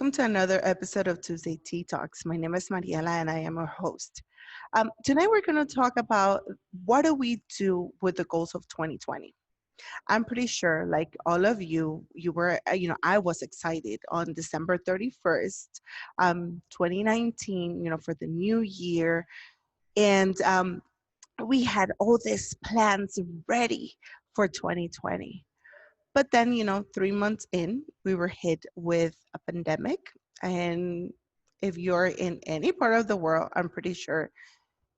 welcome to another episode of Tuesday Tea Talks. My name is Mariela and I am your host. Tonight we're going to talk about what do we do with the goals of 2020. I'm pretty sure, like all of you, you were, I was excited on December 31st, 2019, for the new year. And we had all these plans ready for 2020. But then, 3 months in, we were hit with a pandemic. And if you're in any part of the world, I'm pretty sure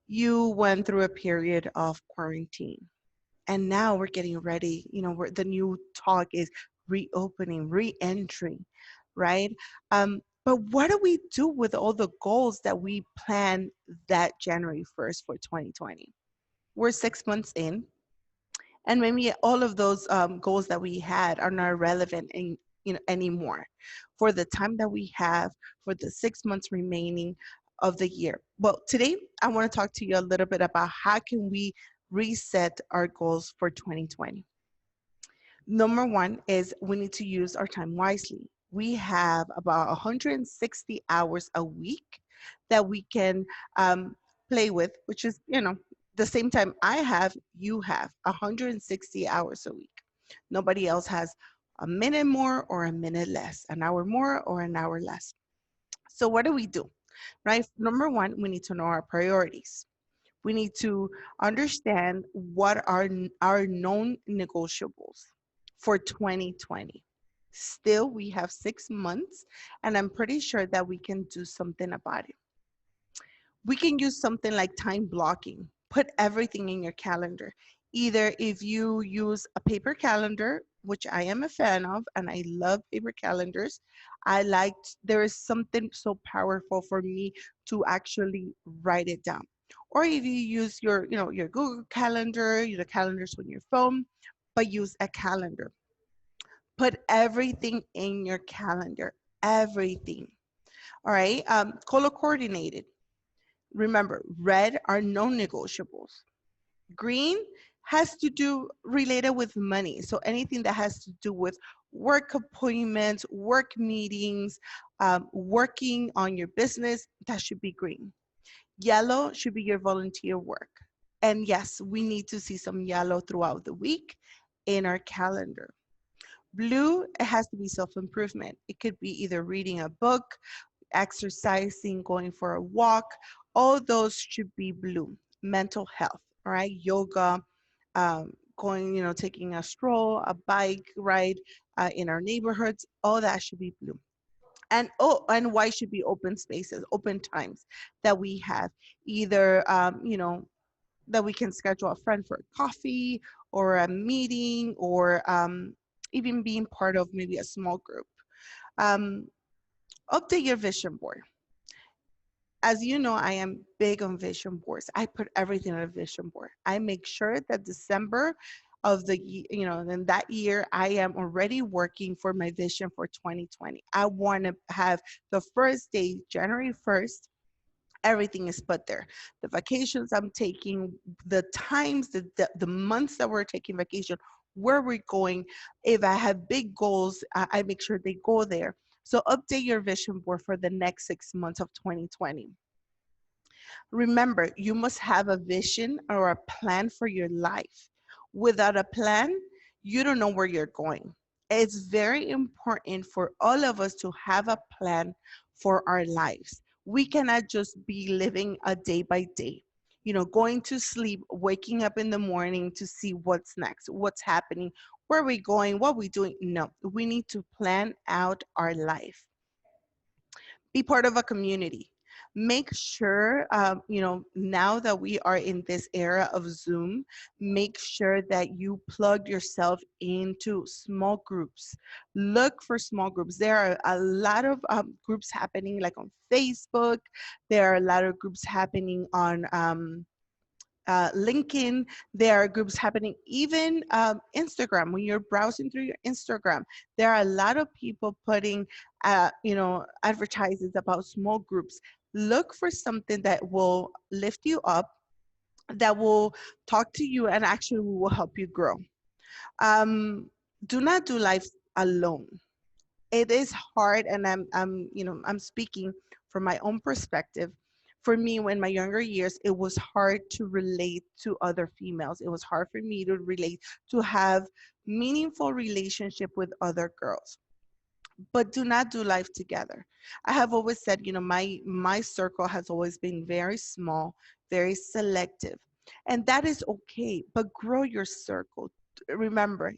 you went through a period of quarantine. And now we're getting ready. The new talk is reopening, re-entry, right? But what do we do with all the goals that we planned that January 1st for 2020? We're 6 months in, and maybe all of those goals that we had are not relevant anymore for the time that we have for the 6 months remaining of the year. Well, today I want to talk to you a little bit about how can we reset our goals for 2020. Number one is we need to use our time wisely. We have about 160 hours a week that we can play with, which is, the same time I have, you have 160 hours a week. Nobody else has a minute more or a minute less, an hour more or an hour less. So what do we do, right? Number one, we need to know our priorities. We need to understand what are our known negotiables for 2020. Still, we have 6 months, and I'm pretty sure that we can do something about it. We can use something like time blocking. Put everything in your calendar. Either if you use a paper calendar, which I am a fan of, and I love paper calendars. There is something so powerful for me to actually write it down. Or if you use your Google Calendar, the calendars on your phone, but use a calendar. Put everything in your calendar, everything. All right, color coordinated. Remember, red are non-negotiables. Green has to do related with money. So anything that has to do with work appointments, work meetings, working on your business, that should be green. Yellow should be your volunteer work. And yes, we need to see some yellow throughout the week in our calendar. Blue, it has to be self-improvement. It could be either reading a book, exercising, going for a walk. All those should be blue. Mental health, all right? Yoga, going, taking a stroll, a bike ride in our neighborhoods, all that should be blue. And white should be open spaces, open times that we have, either, that we can schedule a friend for a coffee or a meeting, or even being part of maybe a small group. Update your vision board. As you know, I am big on vision boards. I put everything on a vision board. I make sure that December of the in that year, I am already working for my vision for 2020. I want to have the first day, January 1st, everything is put there. The vacations I'm taking, the times, the months that we're taking vacation, where we're going. If I have big goals, I make sure they go there. So update your vision board for the next 6 months of 2020. Remember, you must have a vision or a plan for your life. Without a plan, you don't know where you're going. It's very important for all of us to have a plan for our lives. We cannot just be living a day by day, going to sleep, waking up in the morning to see what's next, what's happening, where are we going, what are we doing. No, we need to plan out our life. Be part of a community. Make sure, now that we are in this era of Zoom, make sure that you plug yourself into small groups. Look for small groups. There are a lot of groups happening, like on Facebook. There are a lot of groups happening on LinkedIn. There are groups happening, even Instagram. When you're browsing through your Instagram, there are a lot of people putting, advertisements about small groups. Look for something that will lift you up, that will talk to you, and actually will help you grow. Do not do life alone. it is hard, and I'm speaking from my own perspective. For me, when my younger years, it was hard to relate to other females. It was hard for me to relate, to have meaningful relationship with other girls, but do not do life together. I have always said, my circle has always been very small, very selective, and that is okay. But grow your circle. Remember,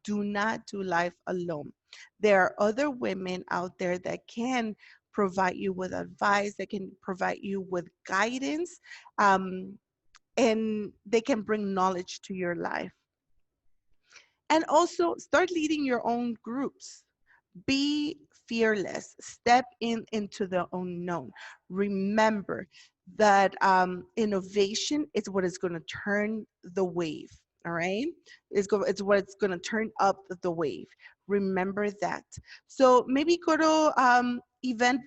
do not do life alone. There are other women out there that can provide you with advice, that can provide you with guidance, um, and they can bring knowledge to your life. And also start leading your own groups. Be fearless. Step into the unknown. Remember that innovation is what is going to turn the wave. All right, it's what's going to turn up the wave. Remember that. So maybe go to event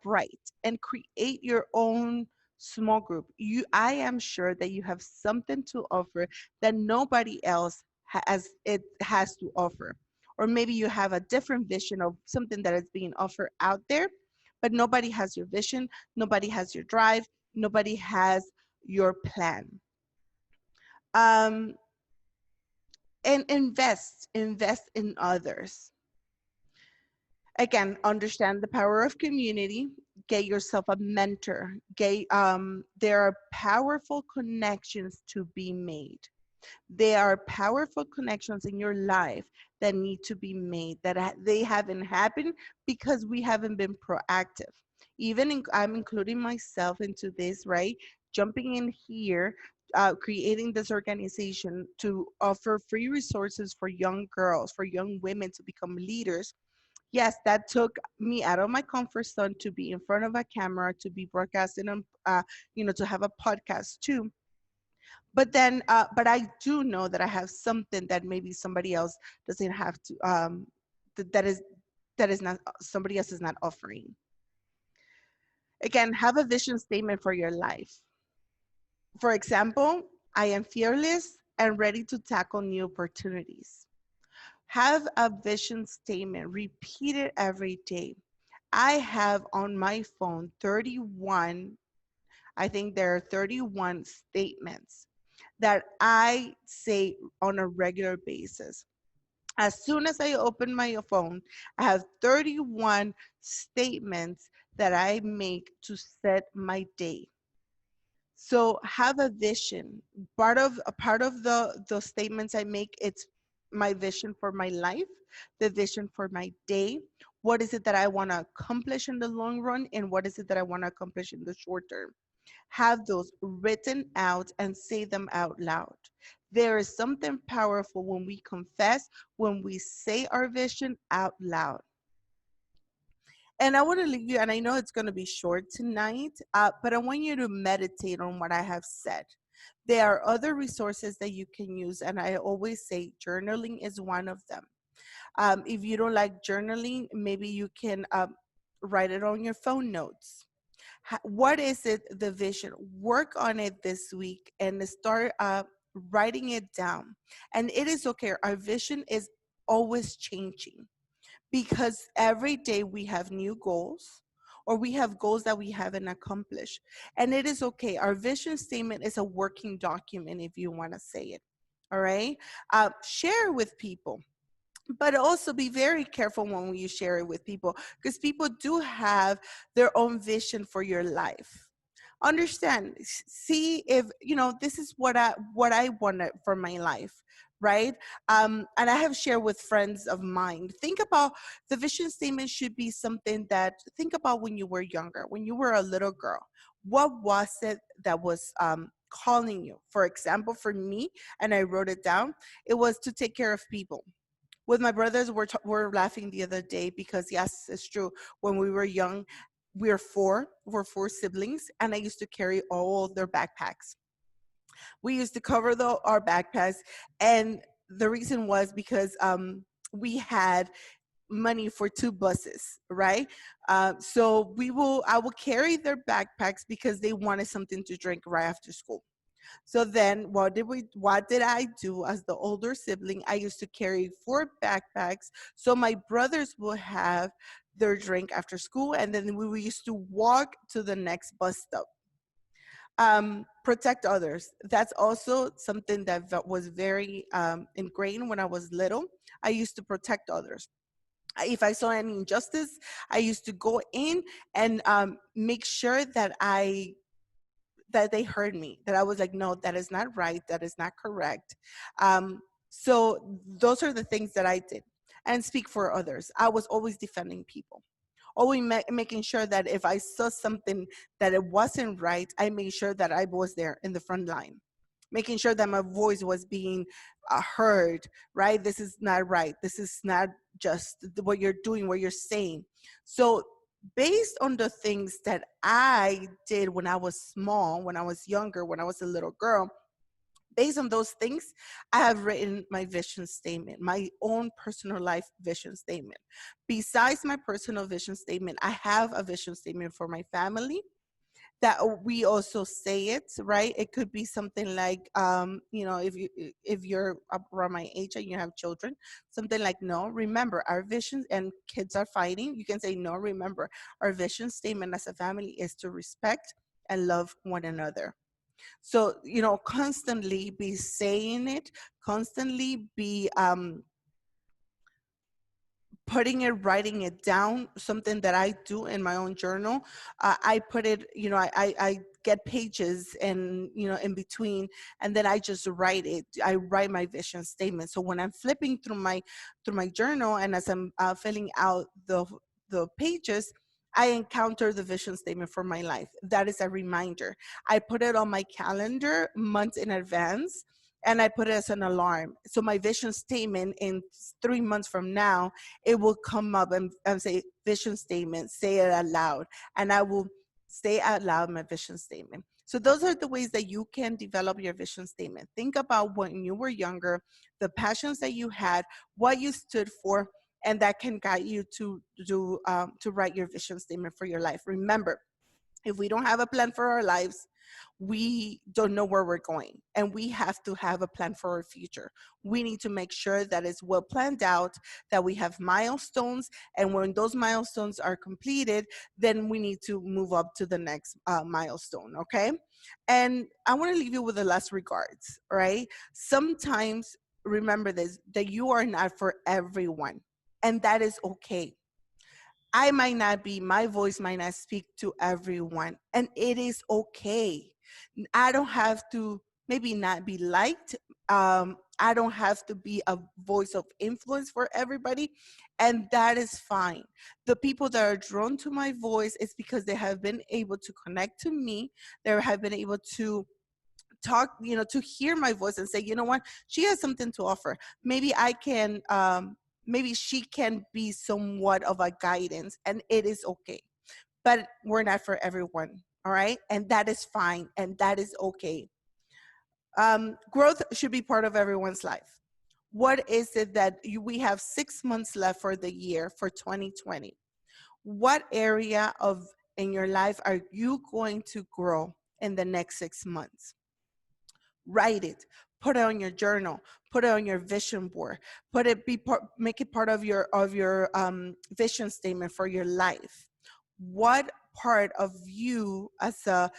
bright and create your own small group. I am sure that you have something to offer that nobody else has to offer. Or maybe you have a different vision of something that is being offered out there, but nobody has your vision, nobody has your drive, nobody has your plan. um, and invest in others. Again, understand the power of community. Get yourself a mentor. There are powerful connections to be made. There are powerful connections in your life that need to be made, that they haven't happened because we haven't been proactive. I'm including myself into this, right? Jumping in here, creating this organization to offer free resources for young girls, for young women to become leaders. Yes, that took me out of my comfort zone to be in front of a camera, to be broadcasting on, to have a podcast too. But I do know that I have something that maybe somebody else doesn't have to, that is not, somebody else is not offering. Again, have a vision statement for your life. For example, I am fearless and ready to tackle new opportunities. Have a vision statement, repeat it every day. I have on my phone 31, I think there are 31 statements that I say on a regular basis. As soon as I open my phone, I have 31 statements that I make to set my day. So have a vision. A part of the statements I make, it's my vision for my life, the vision for my day. What is it that I want to accomplish in the long run, and what is it that I want to accomplish in the short term? Have those written out and say them out loud. There is something powerful when we confess, when we say our vision out loud. And I want to leave you, and I know it's going to be short tonight, but I want you to meditate on what I have said. There are other resources that you can use, and I always say journaling is one of them. If you don't like journaling, maybe you can write it on your phone notes. What is it, the vision? Work on it this week and start writing it down. And it is okay. Our vision is always changing because every day we have new goals, or we have goals that we haven't accomplished. And it is okay. Our vision statement is a working document, if you want to say it. All right. Share with people, but also be very careful when you share it with people, because people do have their own vision for your life. Understand, see if this is what I wanted for my life, right? And I have shared with friends of mine. Think about, the vision statement should be something that, think about when you were younger, when you were a little girl. What was it that was calling you? For example, for me, and I wrote it down, it was to take care of people. With my brothers, we're laughing the other day because yes, it's true. When we were young, we're four siblings, and I used to carry all their backpacks. We used to cover our backpacks, and the reason was because we had money for two buses, right? So I will carry their backpacks because they wanted something to drink right after school. So then what did I do as the older sibling? I used to carry 4 backpacks so my brothers would have their drink after school, and then we used to walk to the next bus stop. Protect others. That's also something that was very ingrained when I was little. I used to protect others. If I saw any injustice, I used to go in and make sure that they heard me, that I was like, no, that is not right, that is not correct. So those are the things that I did. And speak for others. I was always defending people, always making sure that if I saw something that it wasn't right, I made sure that I was there in the front line, making sure that my voice was being heard, right? This is not right. This is not just what you're doing, what you're saying. So, based on the things that I did when I was small, when I was younger, when I was a little girl, based on those things, I have written my vision statement, my own personal life vision statement. Besides my personal vision statement, I have a vision statement for my family that we also say it, right? It could be something like, if you're around my age and you have children, something like, no, remember our vision, and kids are fighting, you can say, no, remember our vision statement as a family is to respect and love one another. So, constantly be saying it, constantly be putting it, writing it down, something that I do in my own journal. I put it, I get pages and, in between, and then I just write it. I write my vision statement. So when I'm flipping through my journal, and as I'm filling out the pages, I encounter the vision statement for my life. That is a reminder. I put it on my calendar months in advance, and I put it as an alarm. So my vision statement in 3 months from now, it will come up and say vision statement, say it out loud, and I will say out loud my vision statement. So those are the ways that you can develop your vision statement. Think about when you were younger, the passions that you had, what you stood for, and that can guide you to write your vision statement for your life. Remember, if we don't have a plan for our lives, we don't know where we're going, and we have to have a plan for our future. We need to make sure that it's well planned out, that we have milestones, and when those milestones are completed, then we need to move up to the next milestone. Okay, and I want to leave you with the last regards. Right, sometimes remember this, that you are not for everyone, and that is okay. I might not be, my voice might not speak to everyone, and it is okay. I don't have to maybe not be liked. I don't have to be a voice of influence for everybody, and that is fine. The people that are drawn to my voice is because they have been able to connect to me, they have been able to talk, to hear my voice and say, you know what, she has something to offer. Maybe I can, maybe she can be somewhat of a guidance, and it is okay. But we're not for everyone, all right? And that is fine, and that is okay. Growth should be part of everyone's life. What is it that we have 6 months left for the year for 2020? What area of in your life are you going to grow in the next 6 months? Write it, put it on your journal, put it on your vision board, make it part of your vision statement for your life. What part of you as a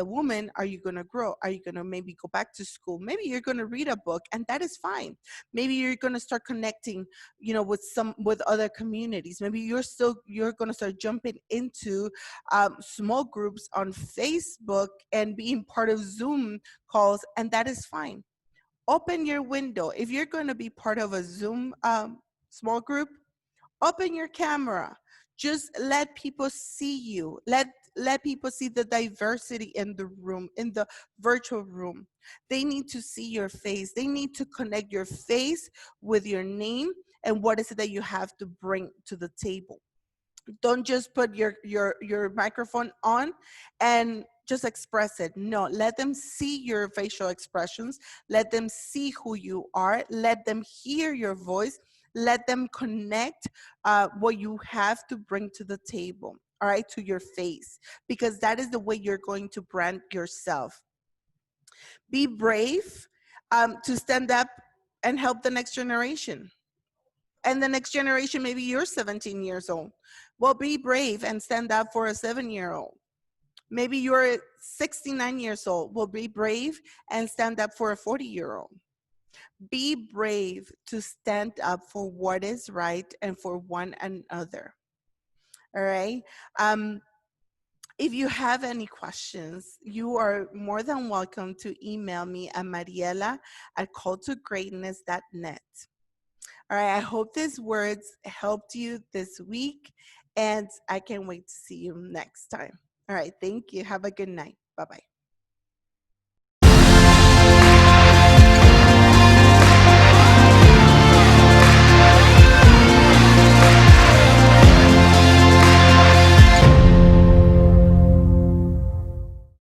woman are you going to grow? Are you going to maybe go back to school? Maybe you're going to read a book, and that is fine. Maybe you're going to start connecting, with other communities. Maybe you're going to start jumping into small groups on Facebook and being part of Zoom calls, and that is fine. Open your window. If you're going to be part of a Zoom small group, open your camera. Just let people see you. Let people see the diversity in the room, in the virtual room. They need to see your face. They need to connect your face with your name and what is it that you have to bring to the table. Don't just put your microphone on and just express it. No, let them see your facial expressions, let them see who you are, let them hear your voice, let them connect what you have to bring to the table, all right, to your face, because that is the way you're going to brand yourself. Be brave to stand up and help the next generation. And the next generation, maybe you're 17 years old. Well, be brave and stand up for a 7-year old. Maybe you're 69 years old. Well, be brave and stand up for a 40-year-old. Be brave to stand up for what is right and for one another. All right. Um, if you have any questions, you are more than welcome to email me at mariela@calltogreatness.net. All right. I hope these words helped you this week, and I can't wait to see you next time. All right. Thank you. Have a good night. Bye bye.